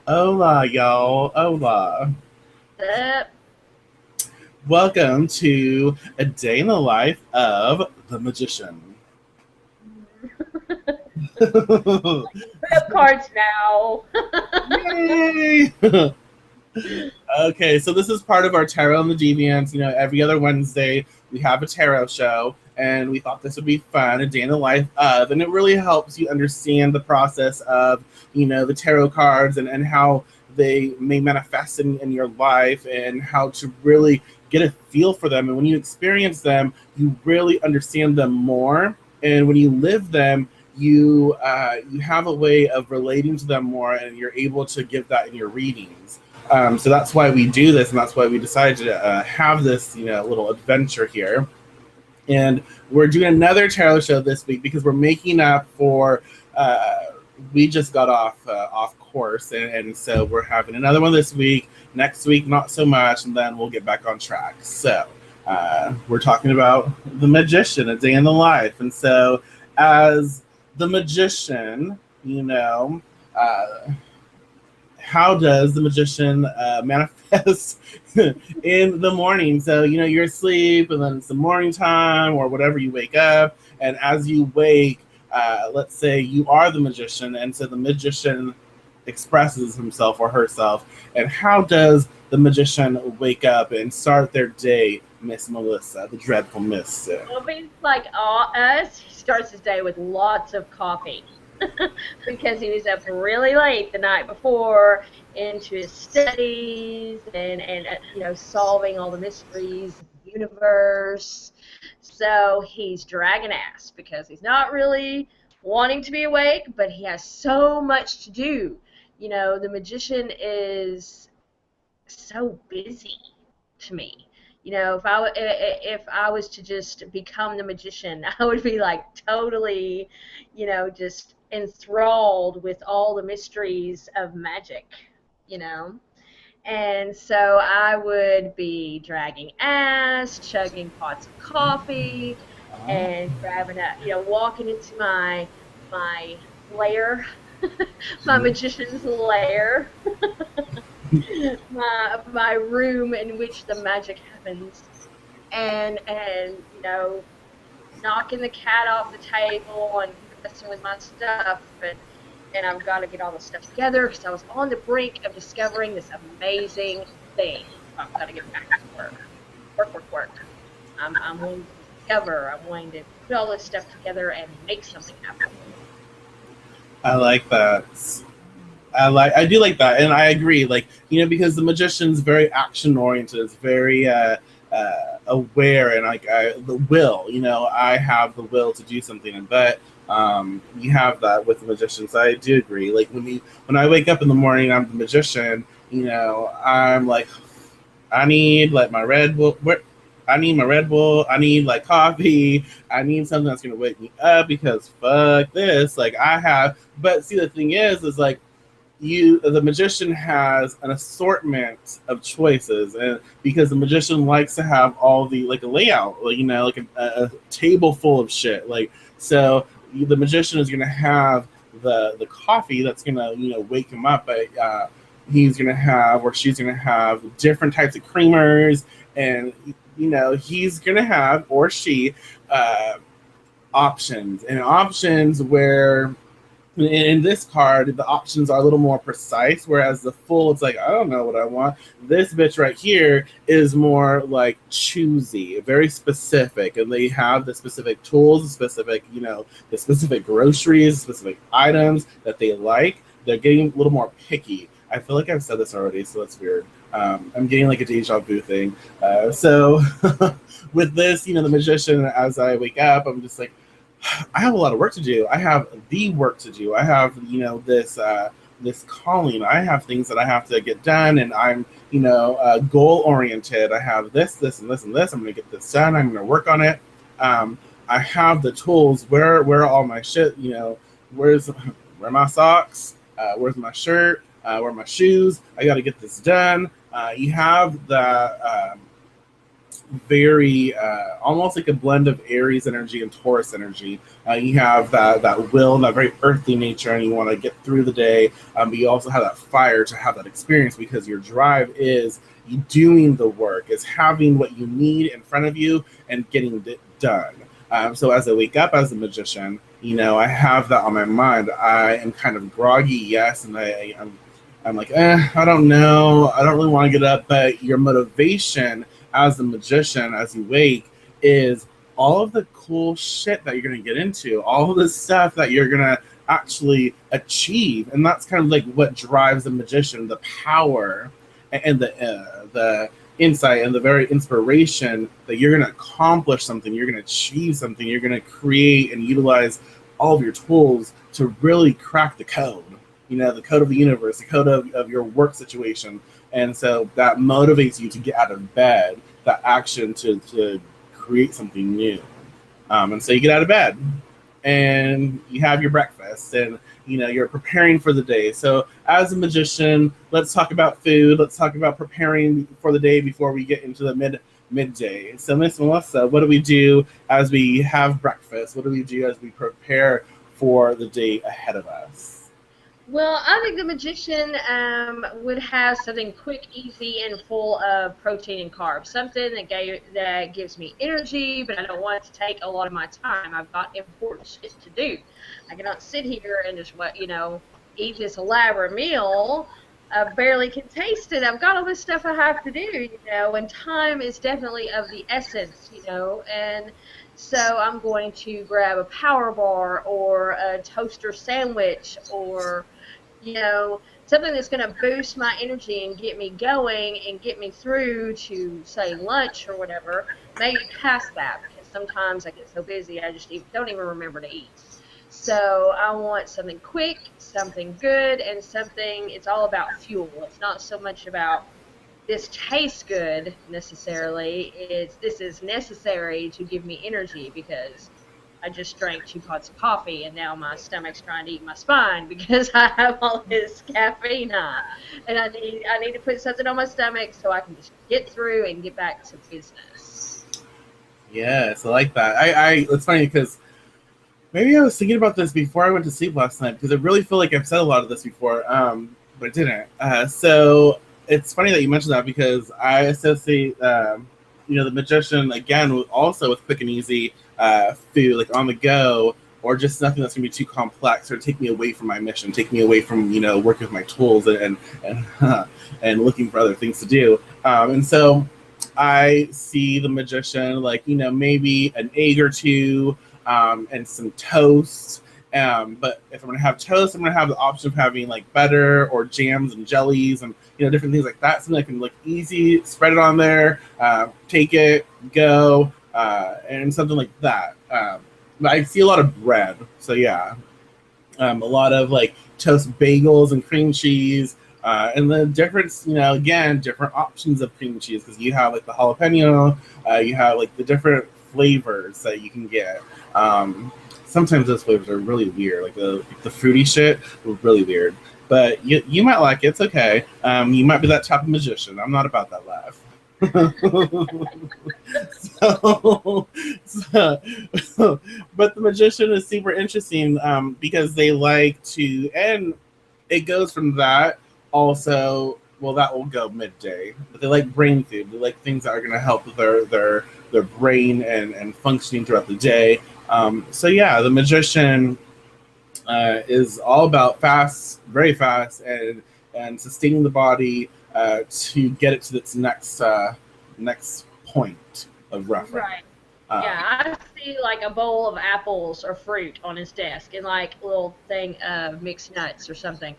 Hola, y'all. Hola. Up. Welcome to a day in the life of the magician. Put up cards now. Yay! Okay, so this is part of our Tarot and the Deviants. Every other Wednesday we have a tarot show, and we thought this would be fun, a day in the life of, and it really helps you understand the process of, the tarot cards and how they may manifest in your life and how to really get a feel for them. And when you experience them, you really understand them more. And when you live them, you have a way of relating to them more, and you're able to give that in your readings. So that's why we do this, and that's why we decided to have this, little adventure here. And we're doing another tarot show this week because we're making up for. We just got off course, and so we're having another one this week. Next week, not so much, and then we'll get back on track. So we're talking about the magician, a day in the life, and so as the magician, Uh, how does the magician manifest in the morning? So, you're asleep and then it's the morning time or whatever, you wake up. And as you wake, let's say you are the magician. And so the magician expresses himself or herself. And how does the magician wake up and start their day, Miss Melissa, the dreadful Miss? Well, he's like us. He starts his day with lots of coffee because he was up really late the night before into his studies and solving all the mysteries of the universe. So he's dragging ass because he's not really wanting to be awake, but he has so much to do. The magician is so busy to me. If I was to just become the magician, I would be like totally, just enthralled with all the mysteries of magic, you know. And so I would be dragging ass, chugging pots of coffee, and grabbing walking into my lair, my magician's lair, my room in which the magic happens, and knocking the cat off the table and messing with my stuff, and I've got to get all the stuff together because I was on the brink of discovering this amazing thing. I've got to get back to work. I'm wanting to discover. I'm wanting to put all this stuff together and make something happen. I like that. I do like that, and I agree. Like, because the magician's very action oriented. It's very aware, and like the will. I have the will to do something, but you have that with the magician. So I do agree. Like when I wake up in the morning, I'm the magician. I'm like, I need like my Red Bull. I need my Red Bull. I need like coffee. I need something that's gonna wake me up because fuck this. Like I have. But see, the thing is like the magician has an assortment of choices, and because the magician likes to have all the like a layout, like like a table full of shit, like so the magician is going to have the coffee that's going to wake him up, but he's going to have, or she's going to have, different types of creamers, and he's going to have, or she, uh, options where in this card, the options are a little more precise, whereas the full, it's like, I don't know what I want. This bitch right here is more like choosy, very specific, and they have the specific tools, the specific groceries, specific items that they like. They're getting a little more picky. I feel like I've said this already, so that's weird. I'm getting like a deja vu thing. So with this, the magician, as I wake up, I'm just like, I have a lot of work to do. I have the work to do. I have, this calling. I have things that I have to get done, and I'm, goal oriented. I have this, and this, and this. I'm going to get this done. I'm going to work on it. I have the tools. Where are all my shit? Where are my socks? Where's my shirt? Where are my shoes? I got to get this done. You have very almost like a blend of Aries energy and Taurus energy. You have that will, that very earthly nature, and you want to get through the day. But you also have that fire to have that experience, because your drive is you doing the work, is having what you need in front of you and getting it done. So as I wake up as a magician, I have that on my mind. I am kind of groggy, yes, and I'm like, I don't know. I don't really want to get up. But your motivation as a magician, as you wake, is all of the cool shit that you're going to get into, all of the stuff that you're going to actually achieve. And that's kind of like what drives a magician, the power and the insight and the very inspiration that you're going to accomplish something, you're going to achieve something, you're going to create and utilize all of your tools to really crack the code. The code of the universe, the code of your work situation. And so that motivates you to get out of bed, that action to create something new. And so you get out of bed and you have your breakfast, and you're preparing for the day. So as a magician, let's talk about food. Let's talk about preparing for the day before we get into the midday. So Miss Melissa, what do we do as we have breakfast? What do we do as we prepare for the day ahead of us? Well, I think the magician would have something quick, easy, and full of protein and carbs. Something that gives me energy, but I don't want it to take a lot of my time. I've got important shit to do. I cannot sit here and just eat this elaborate meal. I barely can taste it. I've got all this stuff I have to do, and time is definitely of the essence, and so I'm going to grab a power bar or a toaster sandwich or something that's going to boost my energy and get me going and get me through to, say, lunch or whatever, maybe past that, because sometimes I get so busy I just don't even remember to eat. So I want something quick, something good, and it's all about fuel. It's not so much about this tastes good necessarily. This is necessary to give me energy, because I just drank 2 pots of coffee and now my stomach's trying to eat my spine because I have all this caffeine high. And I need to put something on my stomach so I can just get through and get back to business. Yes, I like that. It's funny because maybe I was thinking about this before I went to sleep last night, because I really feel like I've said a lot of this before, but I didn't. So it's funny that you mentioned that, because I associate, the magician, again, also with quick and easy food, like on the go, or just nothing that's going to be too complex or take me away from my mission, take me away from, working with my tools and looking for other things to do. And so I see the magician like, maybe an egg or two, and some toast. But if I'm going to have toast, I'm going to have the option of having like butter or jams and jellies and, different things like that. Something I can look easy, spread it on there, take it, go, and something like that. But I see a lot of bread. So yeah, a lot of like toast bagels and cream cheese. And the difference, again, different options of cream cheese, because you have like the jalapeno, you have like the different flavors that you can get. Sometimes those flavors are really weird, like the fruity shit was really weird. But you might like it. It's okay. You might be that type of magician. I'm not about that life. But the magician is super interesting, because they like to, and it goes from that also. Well, that will go midday, but they like brain food. They like things that are going to help with their brain and functioning throughout the day. So yeah, the magician is all about fast, very fast, and sustaining the body to get it to its next point of reference. Right. Yeah, I see like a bowl of apples or fruit on his desk, and like a little thing of mixed nuts or something.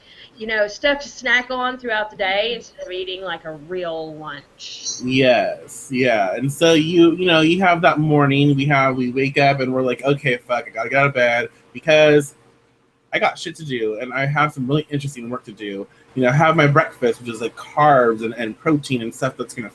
Stuff to snack on throughout the day instead of eating like a real lunch. Yes, yeah. And so you have that morning, we wake up and we're like, okay, fuck, I gotta get out of bed because I got shit to do and I have some really interesting work to do. Have my breakfast, which is like carbs and protein and stuff that's gonna,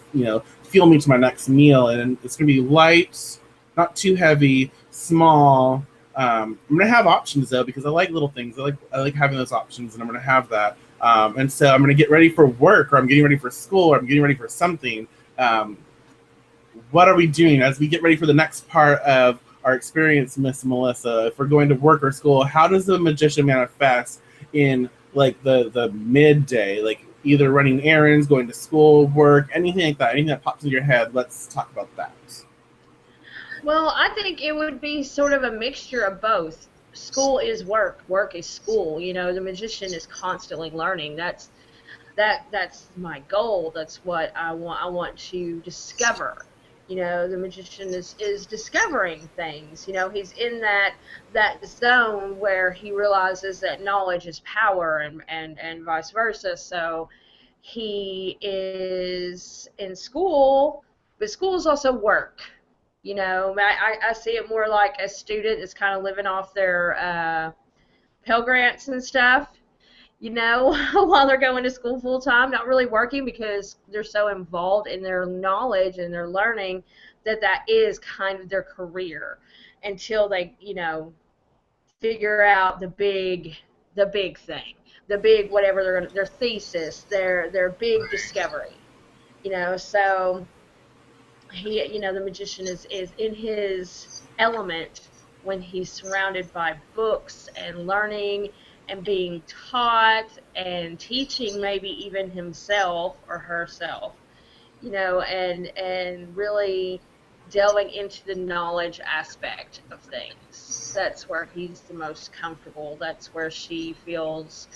fuel me to my next meal, and it's gonna be light, not too heavy, small. I'm gonna have options though, because I like little things. I like having those options, and I'm gonna have that. And so I'm gonna get ready for work, or I'm getting ready for school, or I'm getting ready for something. what are we doing as we get ready for the next part of our experience, Miss Melissa? If we're going to work or school, how does the magician manifest in like the midday, like either running errands, going to school, work, anything like that, anything that pops in your head? Let's talk about that. Well, I think it would be sort of a mixture of both. School is work, work is school. You know, the magician is constantly learning. That's my goal. That's what I want to discover. You know, the magician is discovering things. You know, he's in that zone where he realizes that knowledge is power, and vice versa. So he is in school, but school is also work. You know, I see it more like a student is kind of living off their Pell Grants and stuff, you know, while they're going to school full time, not really working because they're so involved in their knowledge and their learning that that is kind of their career until they, you know, figure out the big thing, the big whatever their thesis, their big discovery, you know. So he, you know, the magician is in his element when he's surrounded by books and learning and being taught and teaching maybe even himself or herself, you know, and really delving into the knowledge aspect of things. That's where he's the most comfortable. That's where she feels,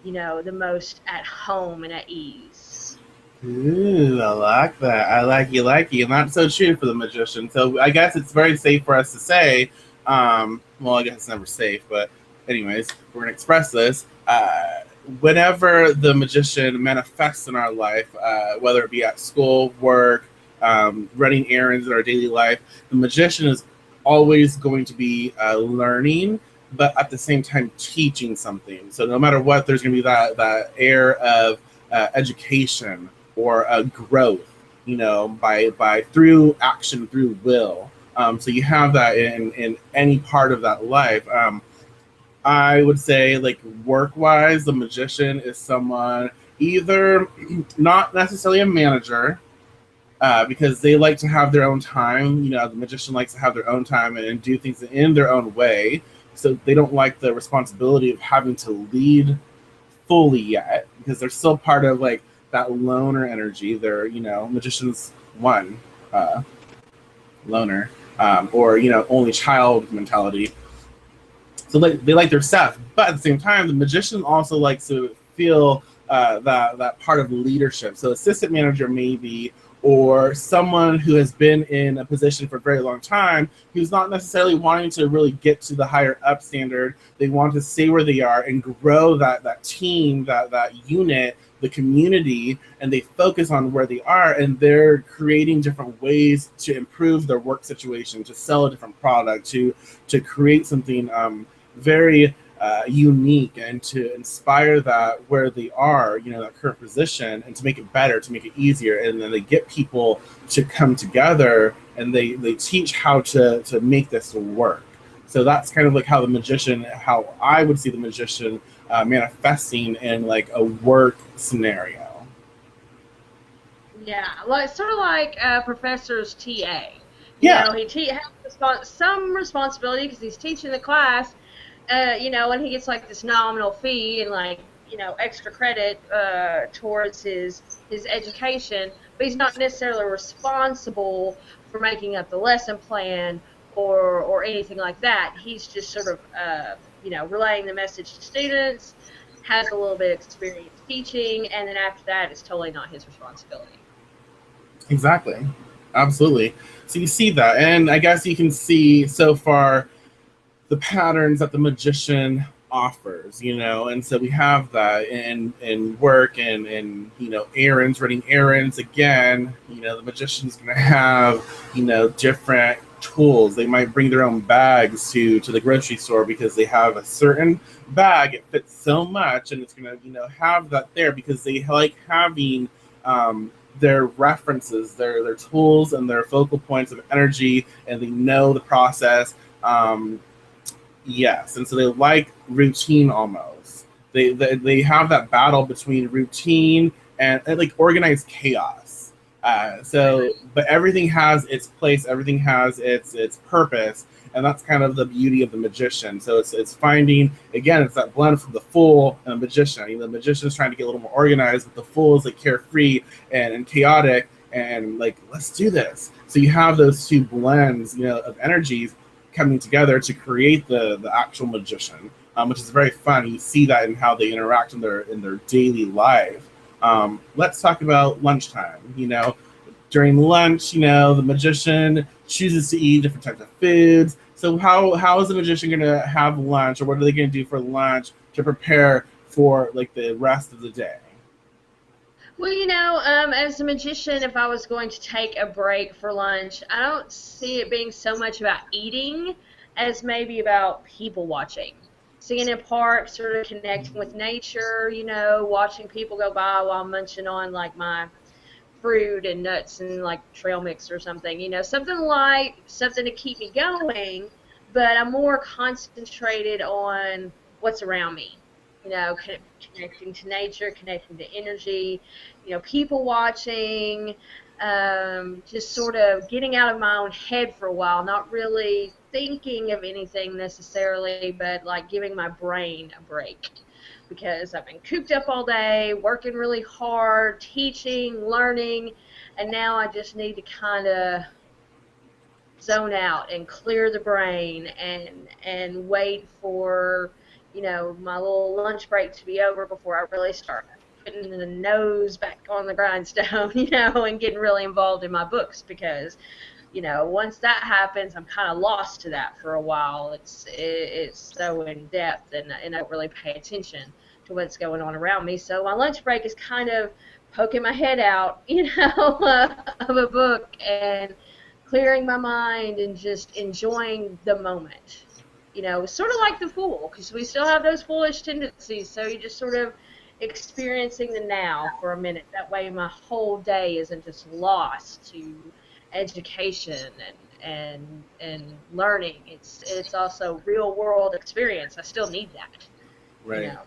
you know, the most at home and at ease. Ooh, I like that. Like you. Not so true for the magician. So I guess it's very safe for us to say, well, I guess it's never safe, but anyways, we're going to express this. Whenever the magician manifests in our life, whether it be at school, work, running errands in our daily life, the magician is always going to be learning, but at the same time teaching something. So no matter what, there's going to be that air of education or growth, you know, by through action, through will. So you have that in any part of that life. I would say, like, work-wise, the magician is someone either not necessarily a manager, because they like to have their own time. You know, the magician likes to have their own time and do things in their own way. So they don't like the responsibility of having to lead fully yet, because they're still part of like that loner energy. They're, you know, magicians one, loner, or, you know, only child mentality. So they like their stuff, but at the same time, the magician also likes to feel that part of leadership. So assistant manager maybe, or someone who has been in a position for a very long time, who's not necessarily wanting to really get to the higher up standard. They want to stay where they are and grow that team, that unit, the community, and they focus on where they are, and they're creating different ways to improve their work situation, to sell a different product, to create something very unique, and to inspire that where they are, you know, that current position, and to make it better, to make it easier. And then they get people to come together, and they teach how to make this work. So that's kind of like how how I would see the magician manifesting in like a work scenario. Yeah, well, it's sort of like a professor's TA. You Yeah, know, has some responsibility because he's teaching the class, you know, and he gets like this nominal fee and like, you know, extra credit towards his education, but he's not necessarily responsible for making up the lesson plan or anything like that. He's just sort of, you know, relaying the message to students, has a little bit of experience teaching, and then after that, it's totally not his responsibility. exactly. Absolutely. So you see that, and I guess you can see so far the patterns that the magician offers, you know. And so we have that in work and you know, running errands. Again, you know, the magician's going to have, you know, different tools. They might bring their own bags to the grocery store because they have a certain bag, it fits so much, and it's going to, you know, have that there because they like having their references, their tools, and their focal points of energy, and they know the process. Yes, and so they like routine almost. They have that battle between routine and like organized chaos. But everything has its place, everything has its purpose, and that's kind of the beauty of the magician. So it's finding, again, it's that blend from the fool and the magician. You know, the magician is trying to get a little more organized, but the fool is like carefree and chaotic and like, let's do this. So you have those two blends, you know, of energies coming together to create the actual magician, which is very fun. You see that in how they interact in their daily life. Let's talk about lunchtime. You know, during lunch, you know, the magician chooses to eat different types of foods. So how is the magician going to have lunch, or what are they going to do for lunch to prepare for like the rest of the day? Well, as a magician, if I was going to take a break for lunch, I don't see it being so much about eating as maybe about people watching. Seeing a park, sort of connecting with nature, watching people go by while munching on like my fruit and nuts and like trail mix or something, something light, something to keep me going, but I'm more concentrated on what's around me, connecting to nature, connecting to energy, people watching, just sort of getting out of my own head for a while, not really thinking of anything necessarily, but like giving my brain a break because I've been cooped up all day, working really hard, teaching, learning, and now I just need to kind of zone out and clear the brain and wait for my little lunch break to be over before I really start putting the nose back on the grindstone, and getting really involved in my books because once that happens, I'm kind of lost to that for a while. It's so in depth, and I don't really pay attention to what's going on around me. So my lunch break is kind of poking my head out, of a book and clearing my mind and just enjoying the moment. Sort of like the fool, because we still have those foolish tendencies. So you're just sort of experiencing the now for a minute. That way my whole day isn't just lost to education and learning. It's also real world experience. I still need that, you Right. know.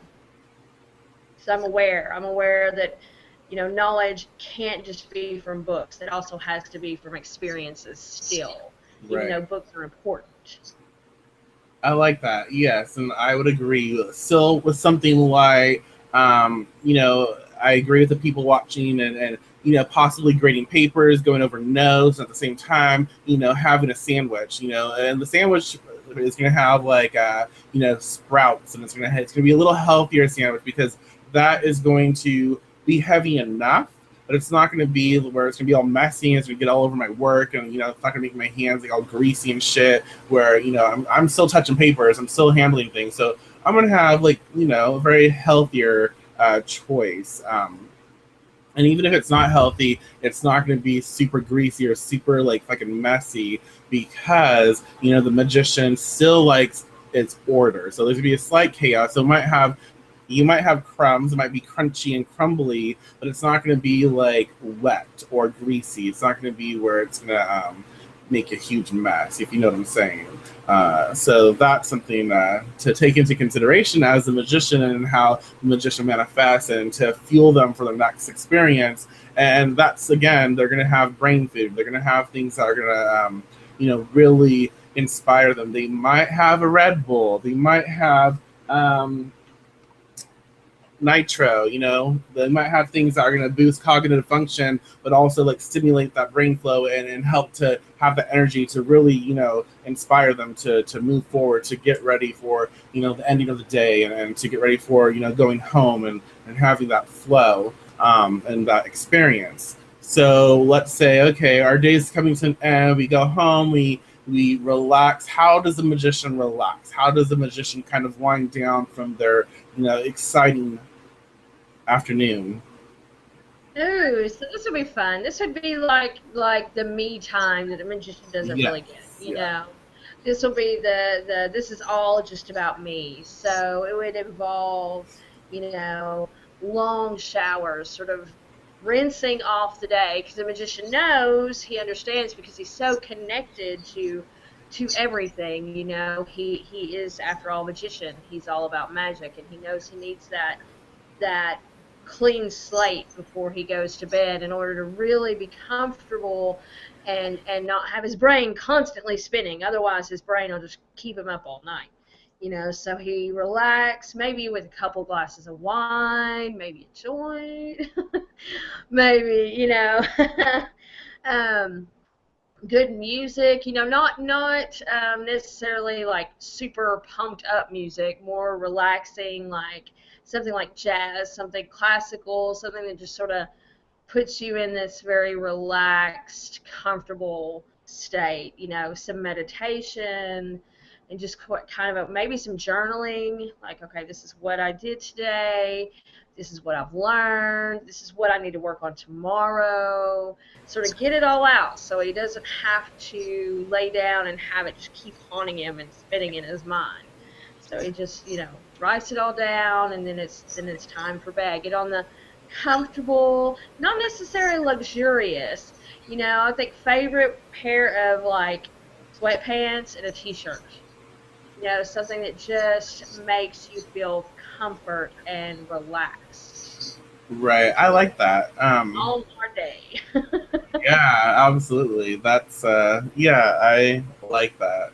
So I'm aware that knowledge can't just be from books. It also has to be from experiences still, even Right. though books are important. I like that. Yes, and I would agree. Still, with something like, you know, I agree with the people watching and you know possibly grading papers, going over notes at the same time. You know, having a sandwich. You know, and the sandwich is going to have like you know sprouts, and it's going to be a little healthier sandwich because that is going to be heavy enough, but it's not going to be where it's going to be all messy and it's going to get all over my work, and you know it's not going to make my hands like all greasy and shit. Where you know I'm still touching papers, I'm still handling things, so I'm going to have like you know a very healthier choice. And even if it's not healthy, it's not going to be super greasy or super like fucking messy because you know the magician still likes its order. So there's gonna be a slight chaos. So you might have crumbs. It might be crunchy and crumbly, but it's not going to be like wet or greasy. It's not going to be where it's going to make a huge mess, if you know what I'm saying. So that's something to take into consideration as a magician and how the magician manifests and to fuel them for their next experience. And that's, again, they're going to have brain food. They're going to have things that are going to, you know, really inspire them. They might have a Red Bull. They might have nitro. You know, they might have things that are going to boost cognitive function but also like stimulate that brain flow and help to have the energy to really you know inspire them to move forward, to get ready for you know the ending of the day, and to get ready for you know going home and having that flow and that experience. So let's say okay, our day is coming to an end, we go home, we relax. How does the magician relax? How does the magician kind of wind down from their you know exciting afternoon? Ooh, so this would be fun. This would be like the me time that a magician doesn't Yes. really get, Yeah. This will be the this is all just about me. So it would involve, long showers, sort of rinsing off the day because the magician knows, he understands because he's so connected to everything, He is after all magician. He's all about magic and he knows he needs that clean slate before he goes to bed in order to really be comfortable and not have his brain constantly spinning. Otherwise, his brain will just keep him up all night. So he relax, maybe with a couple glasses of wine, maybe a joint, maybe, um, good music, not necessarily like super pumped up music, more relaxing, like something like jazz, something classical, something that just sort of puts you in this very relaxed, comfortable state, some meditation and just kind of maybe some journaling, like, okay, this is what I did today, this is what I've learned, this is what I need to work on tomorrow, sort of get it all out so he doesn't have to lay down and have it just keep haunting him and spinning in his mind. So he just, writes it all down, and then it's time for bed. Get on the comfortable, not necessarily luxurious. I think favorite pair of like sweatpants and a t-shirt. Something that just makes you feel comfort and relaxed. Right. I like that. All our day. Yeah, absolutely. That's yeah, I like that.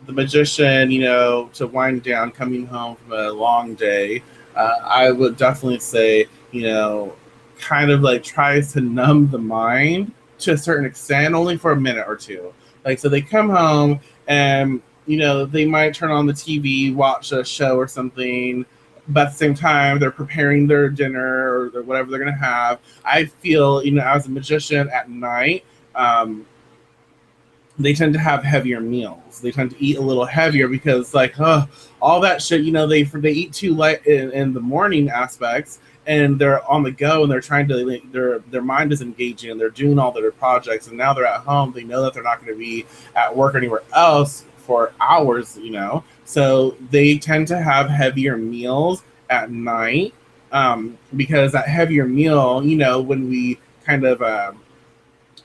The magician, to wind down, coming home from a long day, I would definitely say, kind of like tries to numb the mind to a certain extent, only for a minute or two. Like, so they come home and, they might turn on the TV, watch a show or something, but at the same time, they're preparing their dinner or whatever they're going to have. I feel, as a magician at night, they tend to have heavier meals. They tend to eat a little heavier because, like, all that shit, they eat too light in the morning aspects, and they're on the go, and they're trying to, their mind is engaging, and they're doing all their projects, and now they're at home. They know that they're not going to be at work or anywhere else for hours, so they tend to have heavier meals at night, because that heavier meal, when we kind of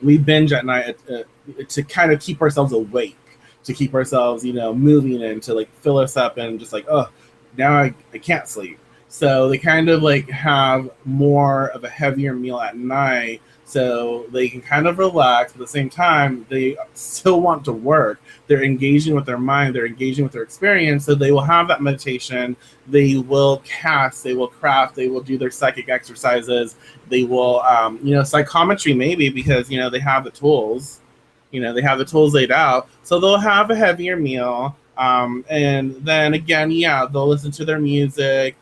we binge at night to kind of keep ourselves awake, to keep ourselves, moving, and to like fill us up, and just like, oh, now I can't sleep. So they kind of like have more of a heavier meal at night, so they can kind of relax. But at the same time, they still want to work. They're engaging with their mind. They're engaging with their experience. So they will have that meditation. They will cast. They will craft. They will do their psychic exercises. They will, psychometry maybe, because, they have the tools. They have the tools laid out. So they'll have a heavier meal. And then again, they'll listen to their music.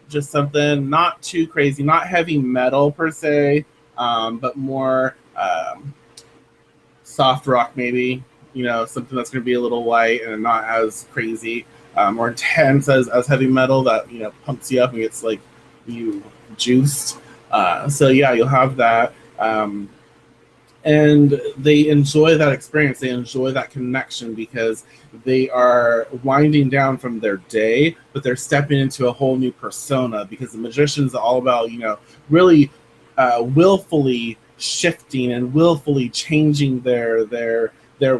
Just something not too crazy, not heavy metal per se, but more soft rock maybe, something that's going to be a little light and not as crazy, or intense as heavy metal that, pumps you up and gets like you juiced. So yeah, you'll have that. And they enjoy that experience. They enjoy that connection because they are winding down from their day, but they're stepping into a whole new persona, because the magician is all about, really willfully shifting and willfully changing their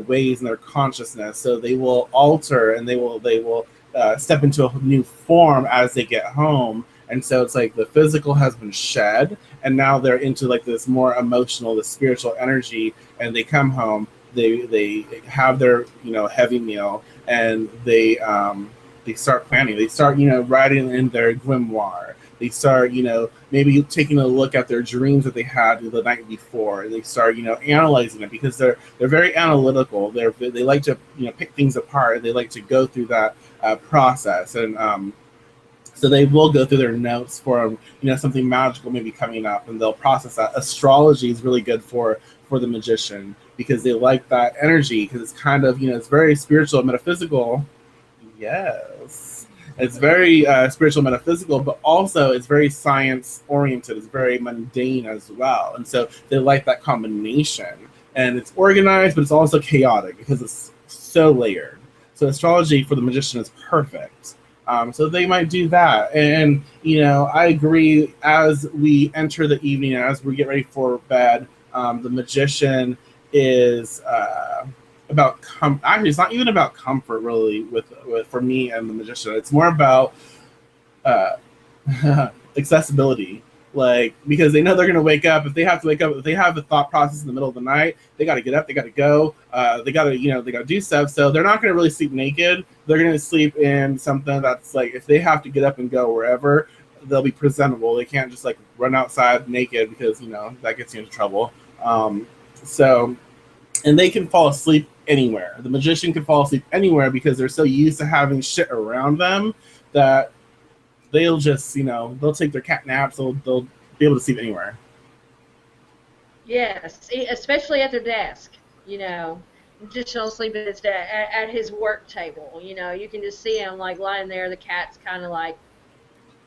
ways and their consciousness. So they will alter, and they will step into a new form as they get home. And so it's like the physical has been shed, and now they're into like this more emotional, the spiritual energy, and they come home, they have their, heavy meal, and they start planning. They start, writing in their grimoire. They start, maybe taking a look at their dreams that they had the night before. They start, analyzing it, because they're very analytical. They like to, pick things apart. They like to go through that process. And so they will go through their notes for, something magical maybe coming up, and they'll process that. Astrology is really good for the magician, because they like that energy, because it's kind of, it's very spiritual, metaphysical. Yes. It's very spiritual, metaphysical, but also it's very science oriented. It's very mundane as well. And so they like that combination. And it's organized, but it's also chaotic because it's so layered. So astrology for the magician is perfect. So they might do that. And, I agree, as we enter the evening and as we get ready for bed, the magician is about actually, it's not even about comfort really with for me and the magician. It's more about Accessibility. Like, because they know they're going to wake up. If they have to wake up, if they have a thought process in the middle of the night, they got to get up, they got to go, they got to, they got to do stuff. So they're not going to really sleep naked. They're going to sleep in something that's like, if they have to get up and go wherever, they'll be presentable. They can't just like run outside naked because, that gets you into trouble. So, and they can fall asleep anywhere. The magician can fall asleep anywhere because they're so used to having shit around them that they'll just, they'll take their cat naps. They'll be able to sleep anywhere. Yes, especially at their desk. Just don't sleep at his work table. You can just see him like lying there. The cat's kind of like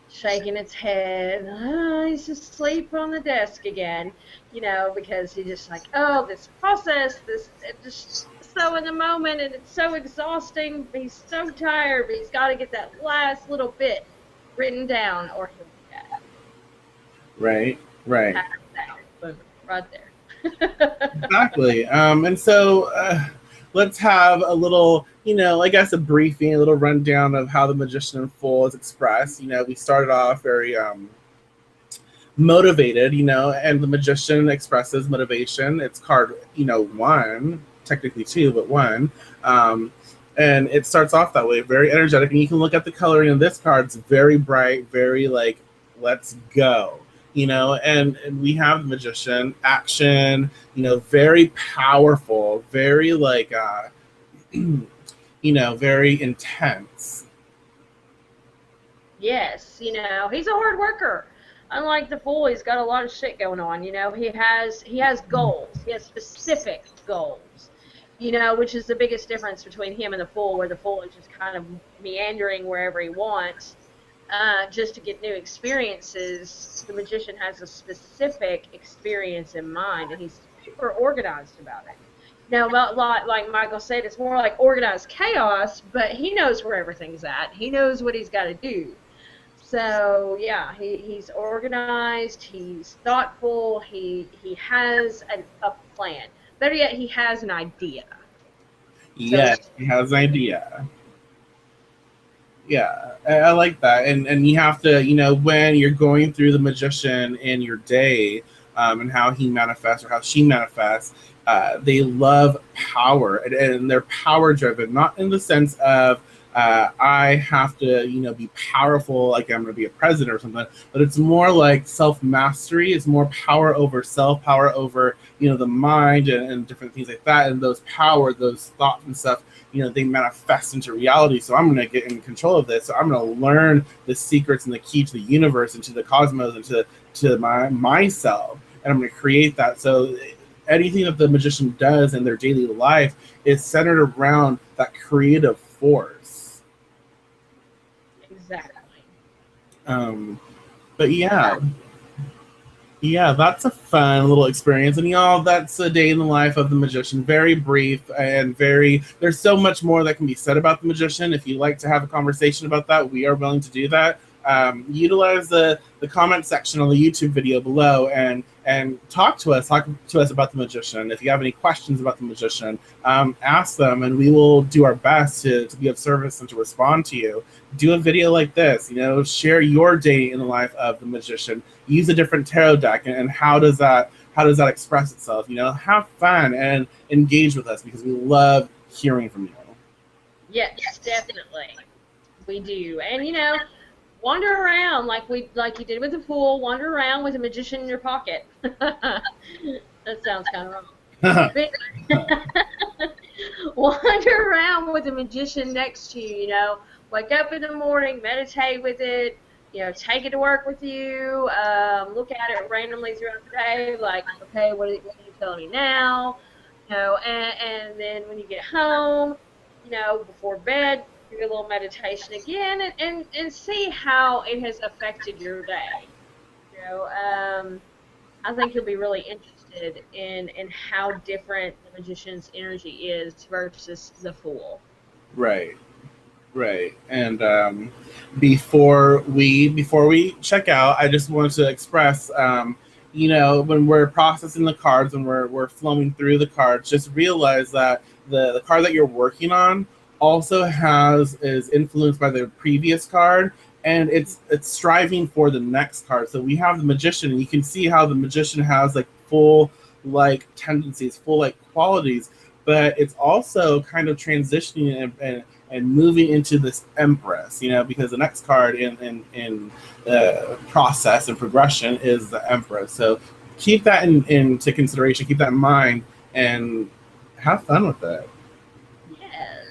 shaking its head. He's asleep on the desk again. Because he's just like, oh, this process, just so in the moment, and it's so exhausting. He's so tired, but he's got to get that last little bit written down, or he'll be dead. Right. Boom, right there. Exactly. And so let's have a little, I guess a briefing, a little rundown of how the magician in full is expressed. We started off very motivated, and the magician expresses motivation. It's card, 1, technically 2, but 1. And it starts off that way, very energetic. And you can look at the coloring in this card. It's very bright, very like, let's go. And we have the magician, action, very powerful, very like, very intense. Yes, he's a hard worker. Unlike the fool, he's got a lot of shit going on. He has goals. He has specific goals. Which is the biggest difference between him and the fool, where the fool is just kind of meandering wherever he wants, just to get new experiences. The magician has a specific experience in mind, and he's super organized about it. Now, like Michael said, it's more like organized chaos, but he knows where everything's at. He knows what he's got to do. So, yeah, he's organized, he's thoughtful, he has a plan. Better yet, he has an idea. Yes, he has an idea. Yeah, I like that. And you have to, when you're going through the magician in your day, and how he manifests or how she manifests, they love power, and they're power driven, not in the sense of I have to, be powerful, like I'm going to be a president or something, but it's more like self-mastery. It's more power over self, power over, the mind and different things like that. And those thoughts and stuff, they manifest into reality. So I'm going to get in control of this. So I'm going to learn the secrets and the key to the universe and to the cosmos and to myself. And I'm going to create that. So anything that the magician does in their daily life is centered around that creative force. Exactly. But yeah, that's a fun little experience. And y'all, that's a day in the life of the magician. Very brief and there's so much more that can be said about the magician. If you'd like to have a conversation about that, we are willing to do that. Utilize the comment section on the YouTube video below and talk to us about the magician. If you have any questions about the magician, ask them, and we will do our best to be of service and to respond to you. Do a video like this, share your day in the life of the magician. Use a different tarot deck, and how does that express itself? Have fun and engage with us, because we love hearing from you. Yes, definitely, we do. And wander around like you did with the fool. Wander around with a magician in your pocket. That sounds kind of wrong. Wander around with a magician next to you. Wake up in the morning, meditate with it. Take it to work with you. Look at it randomly throughout the day. Like, okay, what are you telling me now? And then when you get home, before bed, do a little meditation again, and see how it has affected your day. I think you'll be really interested in how different the magician's energy is versus the fool. Right. And before we check out, I just want to express, when we're processing the cards, when we're flowing through the cards, just realize that the card that you're working on also is influenced by the previous card, and it's striving for the next card. So we have the Magician, and you can see how the Magician has like full like tendencies, full like qualities, but it's also kind of transitioning and moving into this Empress, you know, because the next card in process and progression is the Empress. So keep that into consideration, keep that in mind, and have fun with it. Yes.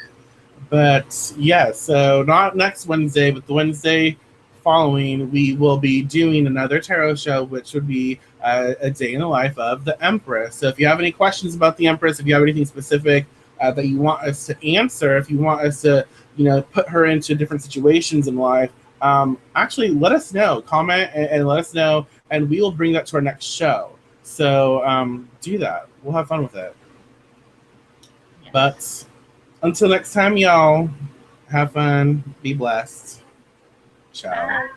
But yeah, so not next Wednesday, but the Wednesday following, we will be doing another tarot show, which would be a day in the life of the Empress. So if you have any questions about the Empress, if you have anything specific that you want us to answer, if you want us to, you know, put her into different situations in life, actually let us know. Comment and let us know, and we will bring that to our next show. So do that. We'll have fun with it. Yes. But until next time, y'all, have fun. Be blessed. Ciao. Bye.